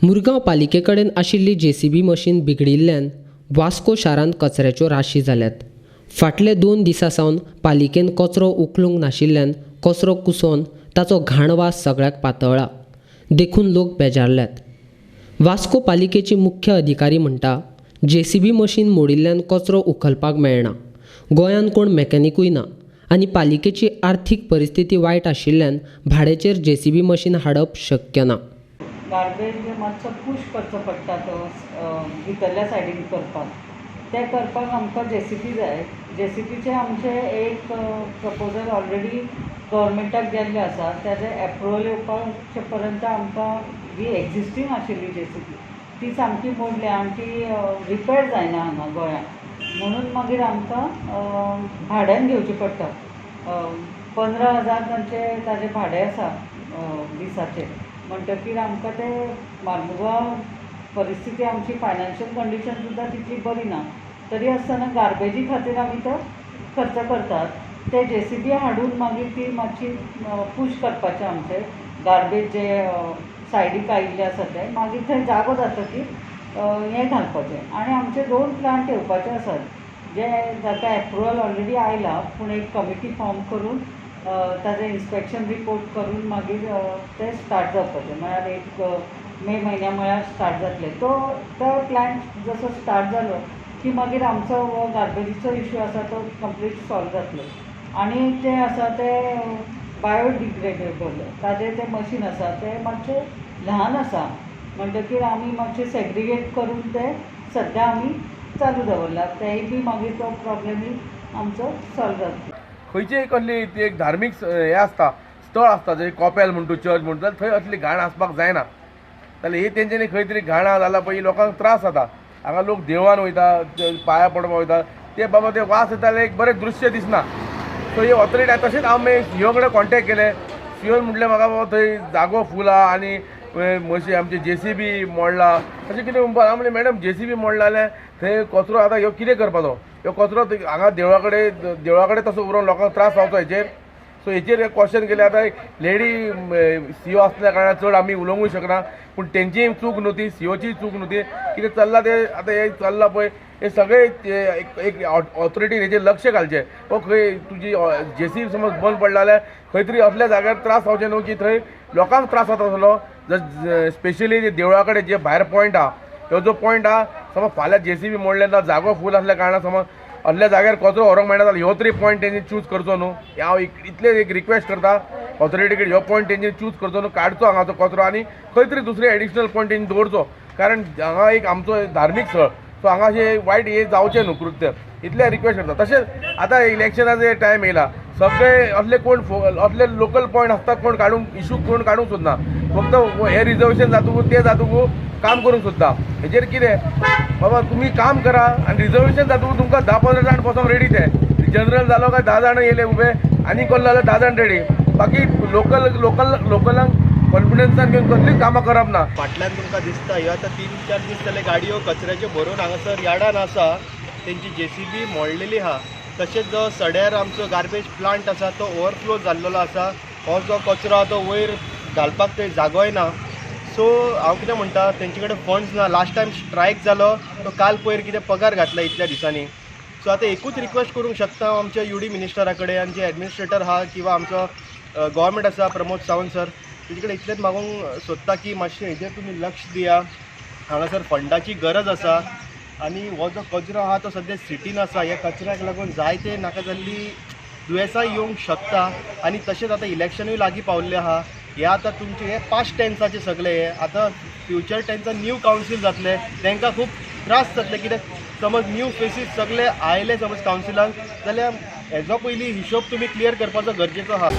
मुरगांव पालिके कडेन आशिल्ली JCB machine बिगडिल्ल्यान Vasco शारांत कचऱ्याच्यो राशी जाल्यात। फाटले 2 दिसां सावन पालिकेन कचरो उखलूंक नाशिल्ल्यान कचरो कुसोवन ताचो घाण वास सगळ्याक पातळ्ळा, देखून लोक बेजारल्यात। वास्को पालिकेची मुख्य अधिकारी म्हणटा, JCB मशीन मोडिल्ल्यान कचरो उखलपाक मेळना, गोंयांत कोण मेकॅनिकूय ना आनी पालिकेची आर्थीक परिस्थिती वायट आशिल्ल्यान भाड्याचेर JCB मशीन हाडप शक्य ना। गार्बेज मातसो पुश करचो पडटा तो भितरल्या सायडीन करपाक, ते करपाक आमकां JCB जाय। JCBचे आमचे एक प्रपोजल ऑलरेडी गव्हर्मेंटाक गेल्ले आसा, तेजे एप्रुवल येवपाचे पर्यंत आमकां जी एक्झिस्टींग आशिल्ली JCB ती सामकी मोडली आनी ती रिपेर जायना हांगा गोंयांत, म्हणून मागीर आमकां भाड्यान घेवची पडटा। 15,000 ताजें भाडें आसा दिसाचें, म्हणटकीर आमकां ते मार्मुगांव परिस्थिती आमची फायनान्शियल कंडिशन सुद्दां तितली बरी ना, तरी आसतना गार्बेजी खातीर आमी तो खर्च करतात। ते JCB हाडून मागीर ती मातशी पुश करपाचें आमचें गार्बेज जे सायडीक आयिल्ले आसा ते, मागीर थंय जागो जातकीर हें घालपाचें। आनी आमचे 2 प्लांट येवपाचे आसात, जे जाका एप्रुवल ऑलरेडी आयला, पूण एक कमिटी फॉर्म करून ताजें इन्स्पेक्शन रिपोर्ट करून मागीर ते स्टार्ट जावपाचें, म्हळ्यार एक मे म्हयन्या म्हळ्यार स्टार्ट जातले। तो प्लांट जसो स्टार्ट जालो की मागीर आमचो हो गार्बेजीचो इश्यू आसा तो कंप्लीट सॉल्व जातलो। आनी जे आसा ते बायोडिग्रेडेबल ताजें तें मशीन आसा तें मातशें ल्हान आसा, म्हणटकीर आमी मातशें सेग्रिगेट करून ते सद्या आमी चालू दवरला, तेय बी मागीर तो प्रॉब्लेमूय आमचो सॉल्व जातलो। खंयचीय कसली ती एक धार्मीक हें आसता, स्थळ आसता, जशें कॉपेल म्हणटा चर्च म्हणटा, थंय असली घाण आसपाक जायना। जाल्यार ही तेंच्यांनी खंय तरी घाण जाला पळय, लोकांक त्रास जाता। हांगा लोक देवळान वयता, पांया पडपाक वयता, ते बाबा ते वास येता, एक बरें दृश्य दिसना। सो ही ऑथॉरिटी तशेंच हांवें CEO कडेन कॉन्टेक्ट केले। CEO म्हणलें म्हाका बाबा थंय जागो फूल आहा आनी मशीन आमची JCB मोडला, अशें कितें म्हणपाक। हांव म्हणलें मॅडम JCB मोडला जाल्यार थंय कचरो आतां ह्यो कितें करपाचो, ह्यो कचरो हांगा देवळा कडेन तसो उरोवन लोकांक त्रास जावचो हेचेर। सो हेचेर एक क्वेश्चन केलें। आतां लेडी CEO आसल्या कारणान चड आमी उलोवंकूय शकना, पूण तेंचीय चूक न्हू ती, CEOची चूक न्हू ती, कितें चल्लां ते आतां हें चल्लां पळय, हे सगळे एक ऑथॉरिटीन हेचेर लक्ष घालचें। हो खंय तुजी JCB समज बंद पडला जाल्यार खंय तरी असल्या जाग्यार त्रास जावचे न्हू, की थंय लोकांक त्रास जाता आसलो। स्पेशली देवळा कडेन जे भायर पॉयंट आहा, ह्यो जो पॉयंट आहा, समज फाल्यां JCB मोडले जागो फूल आसल्या कारणान समज असल्या जाग्यार कचरो व्हरोंक मेळना जाल्यार ह्यो तरी पॉयंट तेंची चूज करचो न्हू। हांव इतलें एक रिक्वेस्ट करता ऑथॉरिटी कडेन, ह्यो पॉयंट तेंची चूज करचो न्हू, काडचो हांगाचो कचरो आनी खंय तरी दुसरे एडिशनल पॉयंट तेंची दवरचो, कारण हांगा एक आमचो धार्मीक स्थळ, सो हांगा अशें वायट हे जावचें न्हू कृत्य, इतलें रिक्वेस्ट करता। तशेंच आतां इलेक्शनाचो टायम येयला, सगळे असले कोण असले लोकल पॉयंट आसता कोण काडूंक इशू कोण काडूंक सोदना, फक्त हे रिजर्वेशन जातकू ते जातकू काम करूंक सोदता। हेचेर कितें बाबा तुमी काम करा आनी रिजर्वेशन जातकू तुमकां 10-15 जाण बसोंक रेडी ते, जनरल जालो काय 10 जाण येयले उबे आनी कोण जाल्यार 10 जाण रेडी, बाकी लोकलांक कॉन्फिडन्सान घेवन कसलीच कामां करप ना। फाटल्यान तुमकां दिसता ह्यो आतां 3-4 दीस जाले गाडयो कचऱ्याच्यो भरून हांगासर यार्डान आसा, तेंची JCB मोडलेली आहा। तशेंच जो सड्यार आमचो गार्बेज प्लांट आसा तो ओवरफ्लो जाल्लो आसा, हो जो कचरो आहा तो वयर घालपाक थंय जागोय ना। सो हांव कितें म्हणटा, तेंचे कडेन फंड्स ना। लास्ट टायम स्ट्रायक जालो तो काल पयर कितें पगार घातला इतल्या दिसांनी। सो आतां एकूच रिक्वेस्ट करूंक शकता हांव आमच्या UD मिनिस्टरा कडेन आनी जे एडमिनिस्ट्रेटर आहा किंवा आमचो गव्हर्मेंट आसा प्रमोद सावंत सर, तेजे कडेन इतलेंच मागूंक सोदता की मातशें हेजेर तुमी लक्ष दिया। हांगासर फंडाची गरज आसा आनी हो जो कचरो आहा तो सद्या सिटीन आसा, ह्या कचऱ्याक लागून जायते नाका जाल्ली दुयेंसां येवंक शकता। आनी तशेंच आतां इलेक्शनूय लागीं पावल्लें आहा, हे आतां तुमचे हे पास्ट टेन्साचे सगळे हे आतां फ्युचर टेन्सान न्यू कावन्सील जातले, तांकां खूब त्रास जातले। कित्याक समज न्यू फेसीस सगळे आयले समज कावन्सिलांक, जाल्यार हेजो पयलीं हिशोब तुमी क्लियर करपाचो गरजेचो आहा।